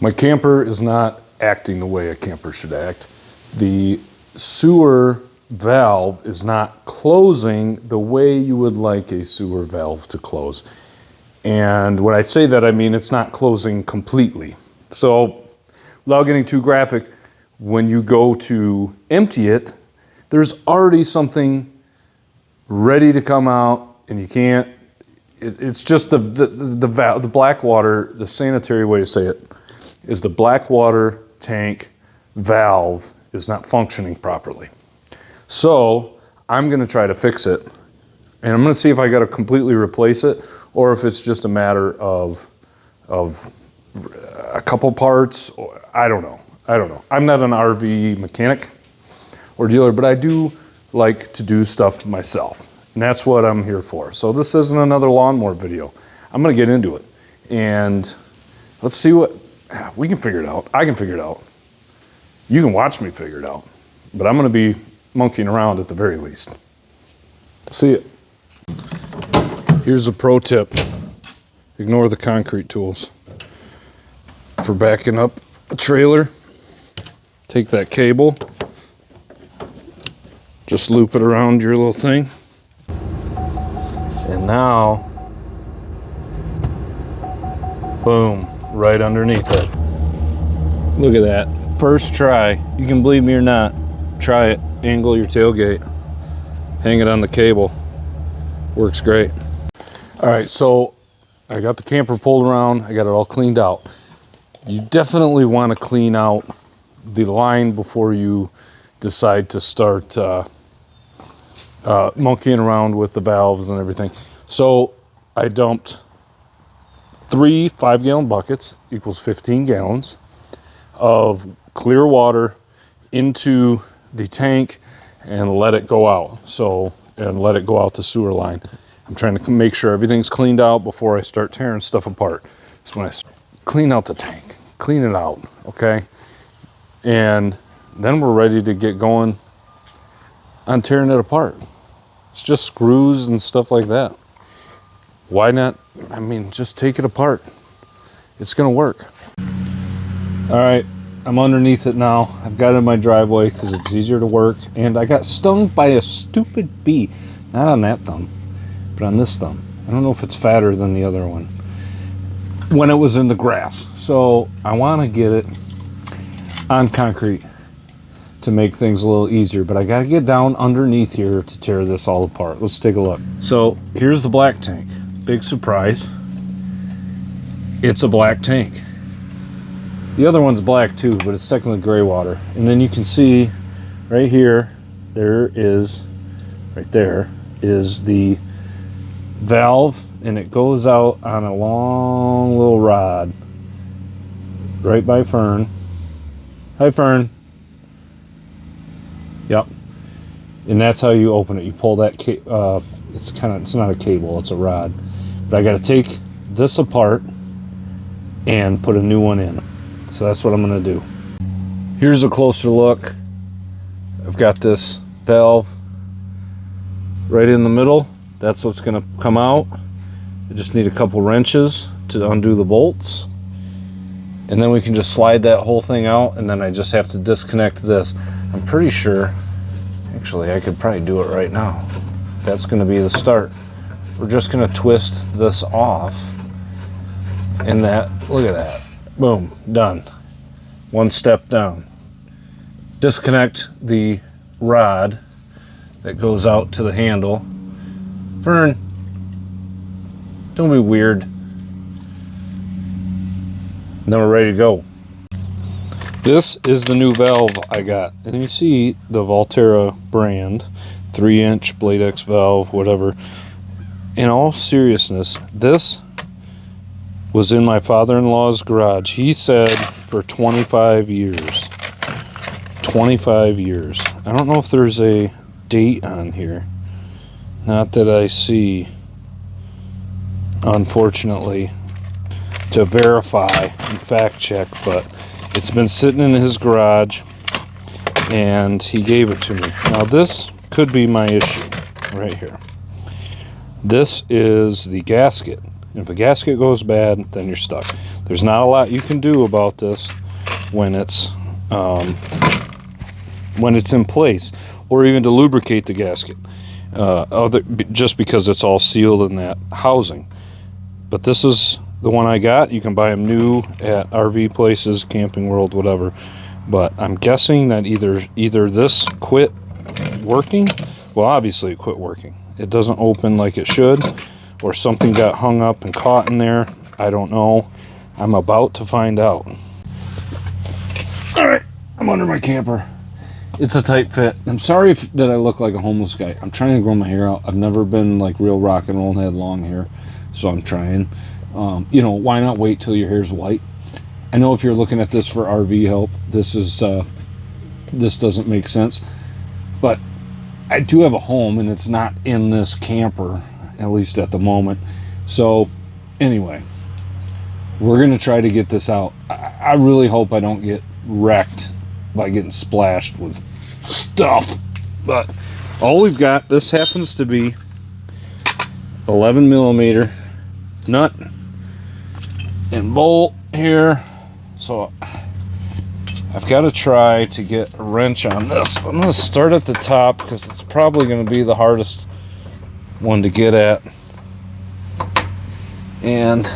My camper is not acting the way a camper should act. The sewer valve is not closing the way you would like a sewer valve to close. And when I say that, I mean it's not closing completely. So without getting too graphic, when you go to empty it, there's already something ready to come out, and you can't. It's just the black water. The sanitary way to say it is the black water tank valve is not functioning properly. So I'm going to try to fix it, and I'm going to see if I got to completely replace it, or if it's just a matter of a couple parts. Or I don't know. I'm not an RV mechanic or dealer, but I do like to do stuff myself, and that's what I'm here for. So this isn't another lawnmower video. I'm gonna get into it, and let's see what we can figure it out. I can figure it out. You can watch me figure it out, but I'm gonna be monkeying around at the very least. See it. Here's a pro tip. Ignore the concrete tools. For backing up a trailer, take that cable, just loop it around your little thing, and now, boom, right underneath it. Look at that. First try. You can believe me or not. Try it. Angle your tailgate. Hang it on the cable. Works great. All right, so I got the camper pulled around. I got it all cleaned out. You definitely want to clean out the line before you decide to start monkeying around with the valves and everything. So I dumped 3 5-gallon buckets, equals 15 gallons, of clear water into the tank and let it go out. And let it go out the sewer line. I'm trying to make sure everything's cleaned out before I start tearing stuff apart. So when I clean out the tank, clean it out, okay? And then we're ready to get going on tearing it apart. It's just screws and stuff like that. Why not? I mean, just take it apart. It's gonna work. All right, I'm underneath it now. I've got it in my driveway because it's easier to work. And I got stung by a stupid bee. Not on that thumb, but on this thumb. I don't know if it's fatter than the other one. When it was in the grass. So I want to get it on concrete to make things a little easier, but I got to get down underneath here to tear this all apart. Let's take a look. So here's the black tank. Big surprise. It's a black tank. The other one's black too, but it's technically gray water. And then you can see right here, right there is the valve, and it goes out on a long little rod right by Fern. Hi, Fern. Yep. And that's how you open it. You pull that it's not a cable, it's a rod. But I got to take this apart and put a new one in. So that's what I'm going to do. Here's a closer look. I've got this valve right in the middle. That's what's going to come out. I just need a couple wrenches to undo the bolts, and then we can just slide that whole thing out, and then I just have to disconnect this. I'm pretty sure, actually I could probably do it right now. That's going to be the start. We're just going to twist this off, and look at that, boom, done. One step down. Disconnect the rod that goes out to the handle. Fern, don't be weird. Then we're ready to go. This is the new valve I got. And you see the Valterra brand, 3-inch Blade X valve, whatever. In all seriousness, this was in my father-in-law's garage. He said for 25 years. 25 years. I don't know if there's a date on here. Not that I see, unfortunately, to verify and fact check, but it's been sitting in his garage and he gave it to me. Now this could be my issue right here. This is the gasket. If the gasket goes bad, then you're stuck. There's not a lot you can do about this when it's in place, or even to lubricate the gasket, just because it's all sealed in that housing. But this is the one I got. You can buy them new at RV places, Camping World, whatever. But I'm guessing that either this quit working. Well, obviously it quit working. It doesn't open like it should, or something got hung up and caught in there. I don't know. I'm about to find out. All right, I'm under my camper. It's a tight fit. I'm sorry that I look like a homeless guy. I'm trying to grow my hair out. I've never been like real rock and roll and had long hair, so I'm trying. You know, why not wait till your hair's white? I know if you're looking at this for RV help, this doesn't make sense. But I do have a home, and it's not in this camper, at least at the moment. So anyway, we're gonna try to get this out. I really hope I don't get wrecked by getting splashed with stuff. But all we've got, this happens to be 11 millimeter nut and bolt here. So I've got to try to get a wrench on this. I'm going to start at the top because it's probably going to be the hardest one to get at. And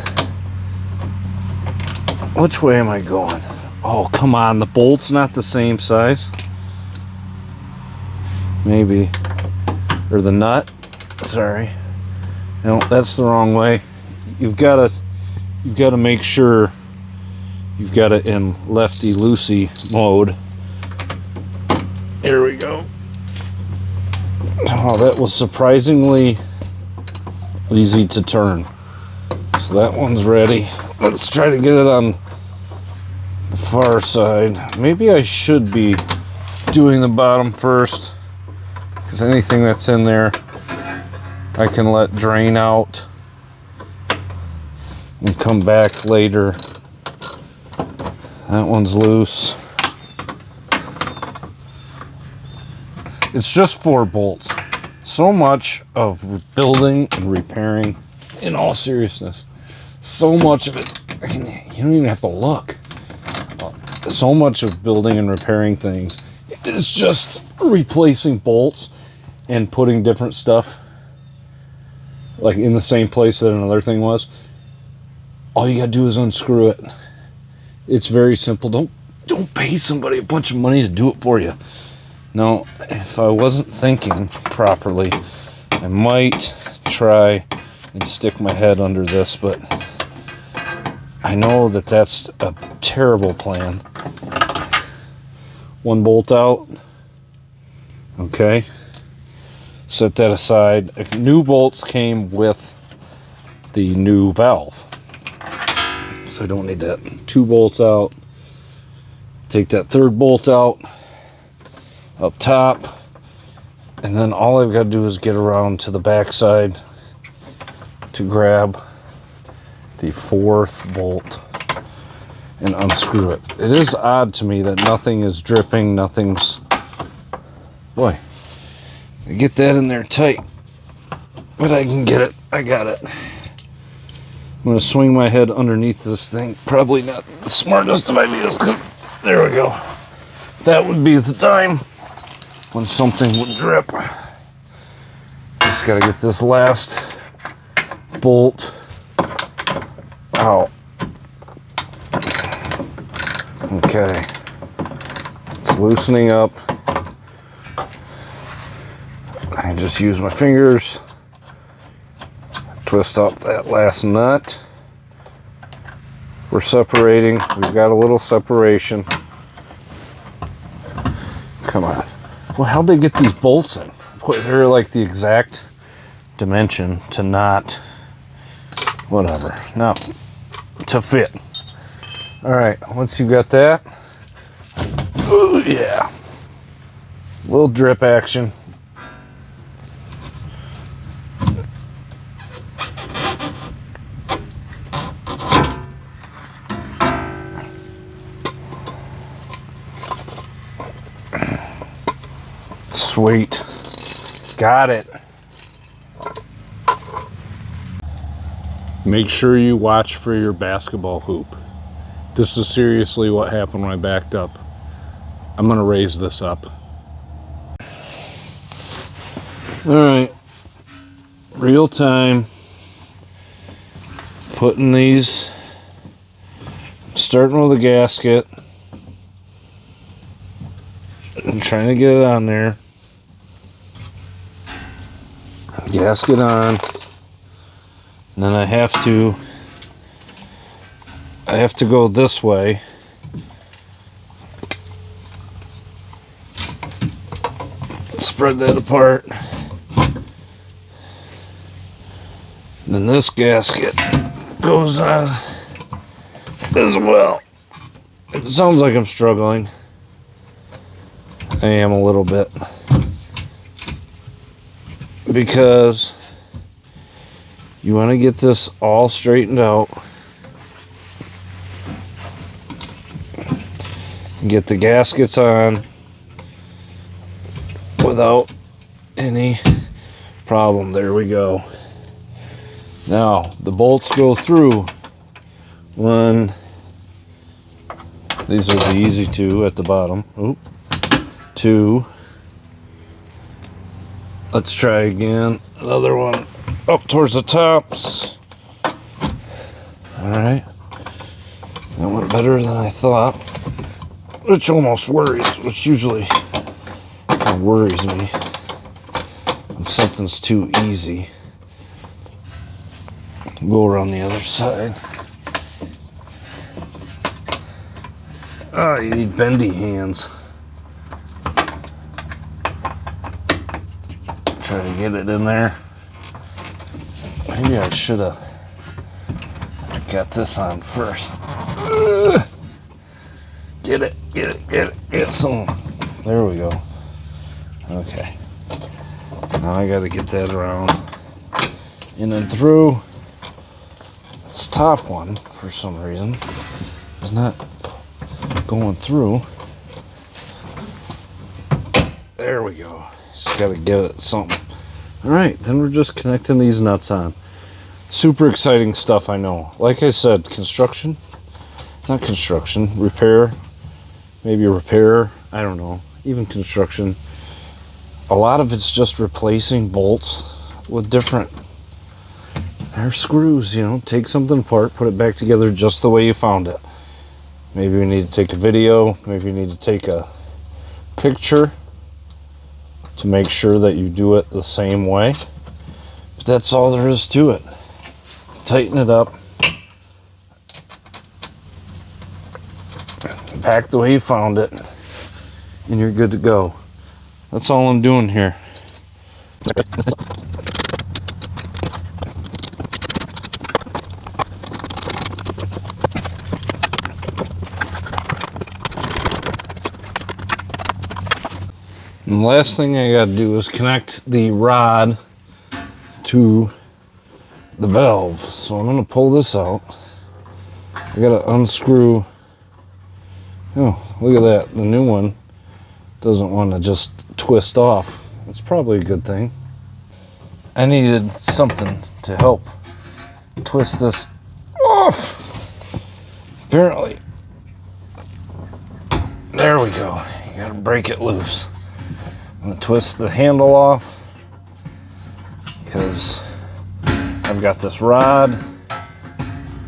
which way am I going? Oh, come on. The bolt's not the same size. Maybe. Or the nut. Sorry. No, that's the wrong way. You've got to make sure you've got it in lefty-loosey mode. Here we go. Oh, that was surprisingly easy to turn. So that one's ready. Let's try to get it on the far side. Maybe I should be doing the bottom first, because anything that's in there I can let drain out and come back later. That one's loose. It's just 4 bolts. So much of building and repairing, in all seriousness, so much of it, you don't even have to look. So much of building and repairing things is just replacing bolts and putting different stuff like in the same place that another thing was. All you gotta do is unscrew it. It's very simple. Don't pay somebody a bunch of money to do it for you. Now, if I wasn't thinking properly, I might try and stick my head under this, but I know that that's a terrible plan. 1 bolt out. Okay. Set that aside. New bolts came with the new valve, so I don't need that. 2 bolts out. Take that 3rd bolt out up top, and then all I've got to do is get around to the back side to grab the 4th bolt and unscrew it. It is odd to me that nothing is dripping, nothing's... Boy, I get that in there tight, but I can get it. I got it. I'm going to swing my head underneath this thing. Probably not the smartest of ideas. There we go. That would be the time when something would drip. Just got to get this last bolt out. Okay. It's loosening up. I just use my fingers. Twist up that last nut. We're separating. We've got a little separation. Come on. Well, how'd they get these bolts in? They're like the exact dimension to not, whatever, no, to fit. All right, once you've got that, ooh, yeah, a little drip action. Sweet. Got it. Make sure you watch for your basketball hoop. This is seriously what happened when I backed up. I'm gonna raise this up. All right, real time. Putting these, starting with a gasket. I'm trying to get it on there. Gasket on. And then I have to go this way. Spread that apart. And then this gasket goes on as well. It sounds like I'm struggling. I am a little bit. Because you want to get this all straightened out. Get the gaskets on without any problem. There we go. Now, the bolts go through one. These are the easy two at the bottom. Oop. Two. Let's try again. Another one up towards the tops. Alright. That went better than I thought. Which almost worries, which usually kind of worries me when something's too easy. Go around the other side. Oh, you need bendy hands. Try to get it in there. Maybe I should have got this on first. Get it, get it, get it, get some. There we go. Okay. Now I got to get that around in and through. This top one, for some reason, is not going through. There we go. Just got to get it something. All right, then we're just connecting these nuts on. Super exciting stuff, I know. Like I said, repair, maybe a repairer, I don't know, even construction. A lot of it's just replacing bolts with different screws, you know. Take something apart, put it back together just the way you found it. Maybe we need to take a video, maybe you need to take a picture to make sure that you do it the same way. But that's all there is to it. Tighten it up. Pack the way you found it, and you're good to go. That's all I'm doing here. And the last thing I gotta do is connect the rod to the valve. So I'm gonna pull this out. I gotta unscrew. Oh, look at that. The new one doesn't want to just twist off. That's probably a good thing. I needed something to help twist this off. Apparently. There we go. You gotta break it loose. I'm gonna twist the handle off because I've got this rod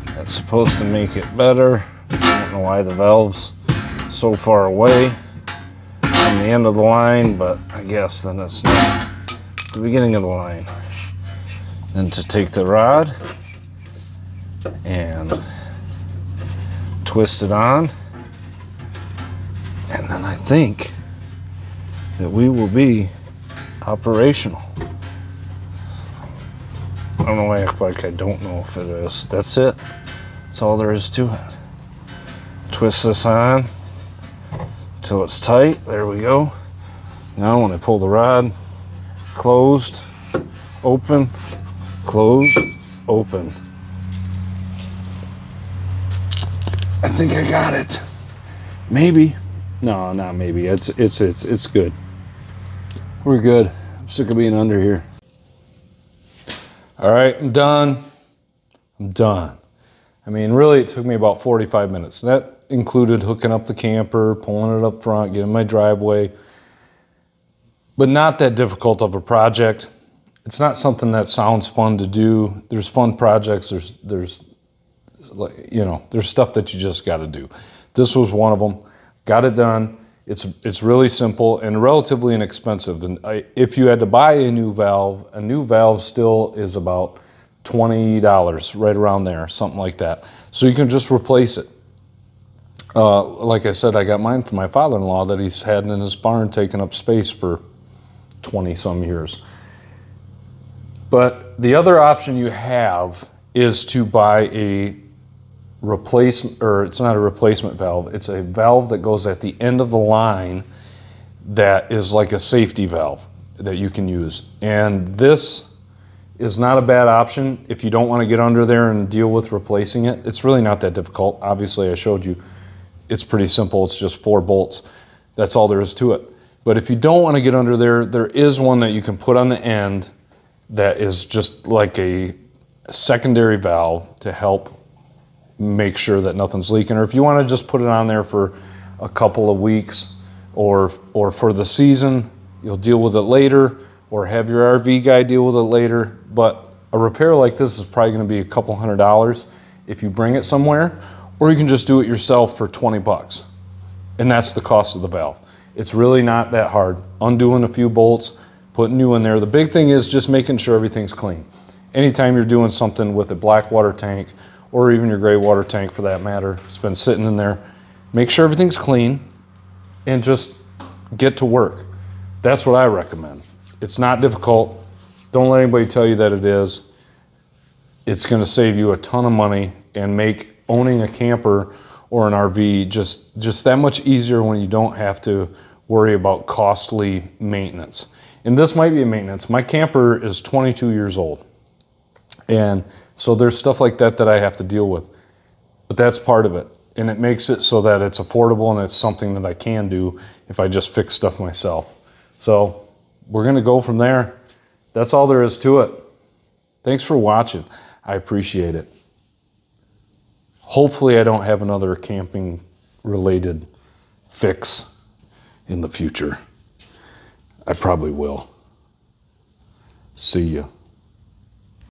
that's supposed to make it better. I don't know why the valve's so far away from the end of the line, but I guess then it's not the beginning of the line. Then to take the rod and twist it on, and then I think that we will be operational. I don't know why I act like I don't know if it is. That's it. That's all there is to it. Twist this on till it's tight. There we go. Now when I pull the rod, closed, open, closed, open. I think I got it. Maybe. No, not maybe. It's good. We're good. I'm sick of being under here. All right, I'm done. I'm done. I mean, really, it took me about 45 minutes. That included hooking up the camper, pulling it up front, getting my driveway, but not that difficult of a project. It's not something that sounds fun to do. There's fun projects. There's stuff that you just got to do. This was one of them. Got it done. It's really simple and relatively inexpensive. And if you had to buy a new valve still is about $20, right around there, something like that. So you can just replace it. Like I said, I got mine from my father-in-law that he's had in his barn taking up space for 20 some years. But the other option you have is to buy a replacement, or it's not a replacement valve, it's a valve that goes at the end of the line that is like a safety valve that you can use. And this is not a bad option if you don't want to get under there and deal with replacing it. It's really not that difficult. Obviously, I showed you it's pretty simple. It's just 4 bolts. That's all there is to it. But if you don't want to get under there, there is one that you can put on the end that is just like a secondary valve to help make sure that nothing's leaking. Or if you want to just put it on there for a couple of weeks or for the season, you'll deal with it later, or have your RV guy deal with it later. But a repair like this is probably going to be a couple $100 if you bring it somewhere, or you can just do it yourself for 20 bucks. And that's the cost of the valve. It's really not that hard. Undoing a few bolts, putting new in there. The big thing is just making sure everything's clean. Anytime you're doing something with a black water tank, or even your gray water tank for that matter, it's been sitting in there, make sure everything's clean and just get to work. That's what I recommend. It's not difficult. Don't let anybody tell you that it is. It's going to save you a ton of money and make owning a camper or an RV just that much easier when you don't have to worry about costly maintenance. And this might be a maintenance. My camper is 22 years old. And so there's stuff like that that I have to deal with. But that's part of it. And it makes it so that it's affordable and it's something that I can do if I just fix stuff myself. So we're going to go from there. That's all there is to it. Thanks for watching. I appreciate it. Hopefully I don't have another camping related fix in the future. I probably will. See ya.